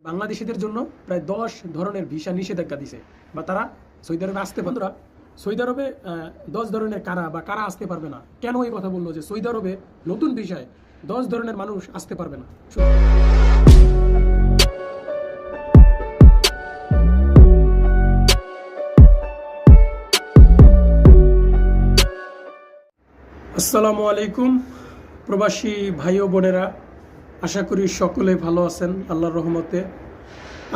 বাংলাদেশিদের জন্য প্রায় 10 ধরনের ভিসা নিষেধাজ্ঞা দিছে বা তারা সৌদি আরবে আসতে পারবে না। সৌদি আরবে 10 ধরনের কারা আসতে পারবে না। কেন এই কথা বললো যে সৌদি আরবে নতুন ভিসায় 10 ধরনের মানুষ আসতে পারবে না। আসসালামু আলাইকুম প্রবাসী ভাই ও বোনেরা, আশা করি সকলে ভালো আছেন আল্লাহর রহমতে।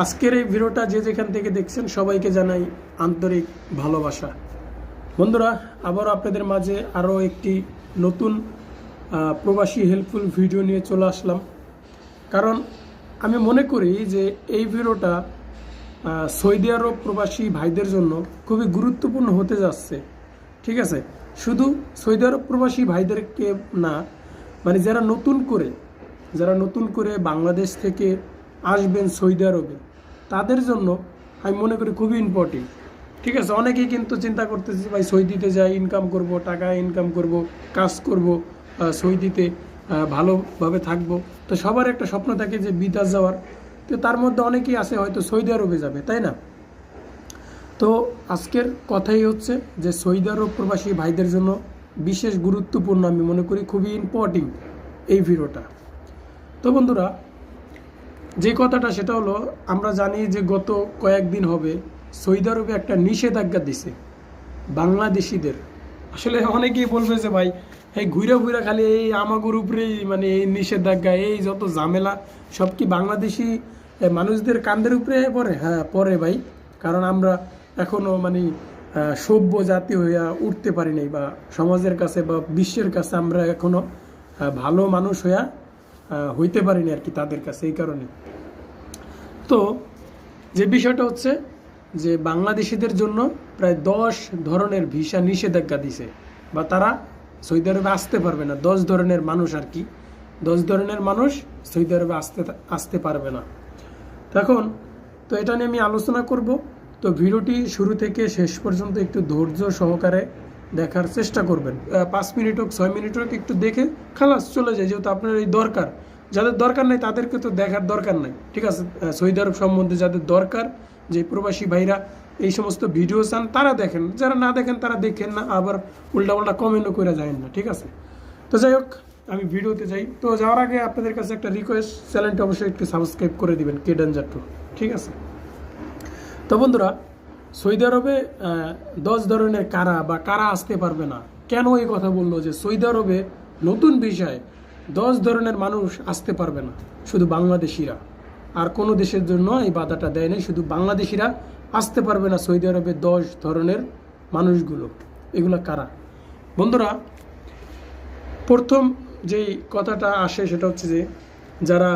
আজকের এই ভিডিওটা যে যেখান থেকে দেখছেন সবাইকে জানাই আন্তরিক ভালোবাসা। বন্ধুরা, আবারও আপনাদের মাঝে আরও একটি নতুন প্রবাসী হেল্পফুল ভিডিও নিয়ে চলে আসলাম। কারণ আমি মনে করি যে এই ভিডিওটা সৌদি আরব প্রবাসী ভাইদের জন্য খুবই গুরুত্বপূর্ণ হতে যাচ্ছে। ঠিক আছে, শুধু সৌদি আরব প্রবাসী ভাইদেরকে না, মানে যারা নতুন করে বাংলাদেশ থেকে আসবেন সৌদি আরবে, তাদের জন্য আমি মনে করি খুবই ইম্পর্টেন্ট। ঠিক আছে, অনেকেই কিন্তু চিন্তা করতেছে ভাই সৌদিতে যাই, ইনকাম করব, টাকা ইনকাম করব, কাজ করব, সৌদিতে ভালোভাবে থাকবো। তো সবার একটা স্বপ্ন থাকে যে বিদেশ যাওয়ার। তো তার মধ্যে অনেকেই আছে হয়তো সৌদি আরবে যাবে, তাই না? তো আজকের কথাই হচ্ছে যে সৌদি আরব প্রবাসী ভাইদের জন্য বিশেষ গুরুত্বপূর্ণ, আমি মনে করি খুবই ইম্পর্টেন্ট এই ভিডিওটা। তো বন্ধুরা, যে কথাটা সেটা হলো, আমরা জানি যে গত কয়েকদিন হবে সৌদি আরবে একটা নিষেধাজ্ঞা দিছে বাংলাদেশিদের। আসলে অনেকেই বলবে যে ভাই এই ঘুরা খালি এই আমাগুর উপরেই মানে এই নিষেধাজ্ঞা, এই যত ঝামেলা সব কি বাংলাদেশি মানুষদের কান্দের উপরে পড়ে? হ্যাঁ পড়ে ভাই, কারণ আমরা এখনো মানে সভ্য জাতি হইয়া উঠতে পারি নাই, বা সমাজের কাছে বা বিশ্বের কাছে আমরা এখনো ভালো মানুষ হইতে পারিনি আর কি তাদের কাছে। এই কারণে তো যে বিষয়টা হচ্ছে যে বাংলাদেশিদের জন্য প্রায় 10 ধরনের ভিসা নিষেধাজ্ঞা দিছে বা তারা সৌদি আরবে আসতে পারবে না। 10 ধরনের মানুষ আর কি, 10 ধরনের মানুষ সৌদি আরবে আসতে পারবে না। এখন তো এটা নিয়ে আমি আলোচনা করব। তো ভিডিওটি শুরু থেকে শেষ পর্যন্ত একটু ধৈর্য সহকারে দেখার চেষ্টা করবেন। 5 মিনিট হোক 6 মিনিট হোক একটু দেখে খালাস চলে যায়, যেহেতু আপনার এই দরকার। যাদের দরকার নাই তাদেরকে তো দেখার দরকার নাই। ঠিক আছে, সৌদি আরব সম্বন্ধে যাদের দরকার, যে প্রবাসী ভাইরা এই সমস্ত ভিডিও চান তারা দেখেন, যারা না দেখেন তারা দেখেন না, আবার উল্টা কমেন্টও করে যায় না। ঠিক আছে, তো যাই হোক আমি ভিডিওতে যাই। তো যাওয়ার আগে আপনাদের কাছে একটা রিকোয়েস্ট, চ্যানেলটা অবশ্যই একটু সাবস্ক্রাইব করে দিবেন, কে ডেঞ্জার টু। ঠিক আছে, তো বন্ধুরা, সৌদি আরবে 10 ধরনের কারা আসতে পারবে না। কেন এই কথা বললো যে সৌদি আরবে নতুন ভিসায় 10 ধরনের মানুষ আসতে পারবে না, শুধু বাংলাদেশিরা। আর কোনো দেশের জন্য এই বাধাটা দেয় নাই, শুধু বাংলাদেশিরা আসতে পারবে না সৌদি আরবে 10 ধরনের মানুষগুলো। এগুলো কারা? বন্ধুরা, প্রথম যেই কথাটা আসে সেটা হচ্ছে যে যারা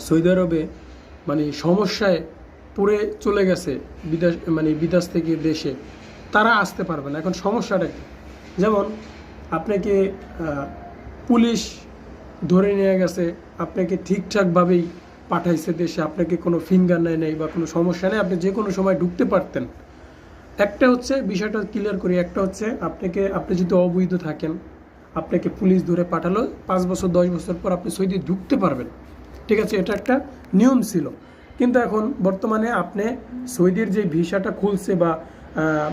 সৌদি আরবে মানে সমস্যায় পড়ে চলে গেছে বিদেশ থেকে দেশে, তারা আসতে পারবে না। এখন সমস্যাটা কি? যেমন আপনাকে পুলিশ ধরে নিয়ে গেছে, আপনাকে ঠিকঠাকভাবেই পাঠাইছে দেশে, আপনাকে কোনো ফিঙ্গার নেই বা কোনো সমস্যা নেই, আপনি যে কোনো সময় ঢুকতে পারতেন। একটা হচ্ছে, বিষয়টা ক্লিয়ার করি, একটা হচ্ছে আপনি যদি অবৈধ থাকেন, আপনাকে পুলিশ ধরে পাঠালো, 5 বছর 10 বছর পর আপনি সৌদি ঢুকতে পারবেন। ঠিক আছে, এটা একটা নিয়ম ছিল। কিন্তু এখন বর্তমানে আপনি সৌদির যে ভিসাটা খুলছে বা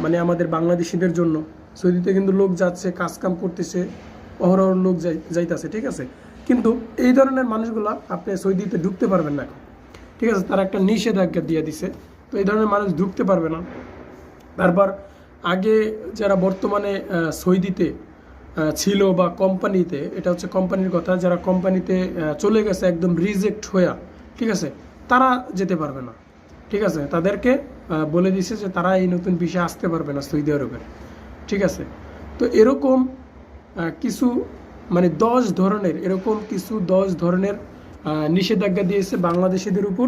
মানে আমাদের বাংলাদেশিদের জন্য, সৌদিতে কিন্তু লোক যাচ্ছে, কাজকাম করতেছে, অহরহ লোক যাইতেছে। ঠিক আছে, কিন্তু এই ধরনের মানুষগুলো আপনি সৌদিতে ঢুকতে পারবেন না এখন। ঠিক আছে, তারা একটা নিষেধাজ্ঞা দিয়ে দিছে, তো এই ধরনের মানুষ ঢুকতে পারবে না। তারপর আগে যারা বর্তমানে সৌদিতে ছিল বা কোম্পানিতে, এটা হচ্ছে কোম্পানির কথা, যারা কোম্পানিতে চলে গেছে একদম রিজেক্ট হইয়া, ঠিক আছে, তারা যেতে পারবে না। ঠিক আছে, তাদেরকে বলে দিছে যে তারা এই নতুন ভিসা আসতে পারবে না সৌদি আরবে। ঠিক আছে, তো এরকম কিছু মানে 10 ধরনের নিষেধাজ্ঞা দিয়েছে বাংলাদেশিদের উপর,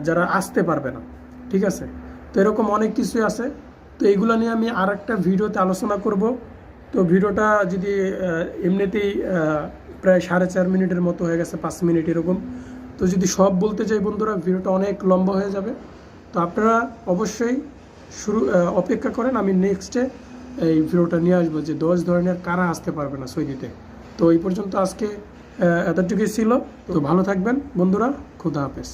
যারা আসতে পারবে না। ঠিক আছে, তো এরকম অনেক কিছুই আছে। তো এইগুলো নিয়ে আমি আর একটা ভিডিওতে আলোচনা করব। তো ভিডিওটা যদি এমনিতেই প্রায় 4.5 মিনিটের মতো হয়ে গেছে, 5 মিনিট এরকম। তো যদি সব বলতে চাই বন্ধুরা, ভিডিওটা অনেক লম্বা হয়ে যাবে। তো আপনারা অবশ্যই অপেক্ষা করেন, আমি নেক্সটে এই ভিডিওটা নিয়ে আসবো যে 10 ধরনের কারা আসতে পারবে না সৌদিতে। তো এই পর্যন্ত আজকে এতটুকুই ছিল। তো ভালো থাকবেন বন্ধুরা, খুদা হাফেজ।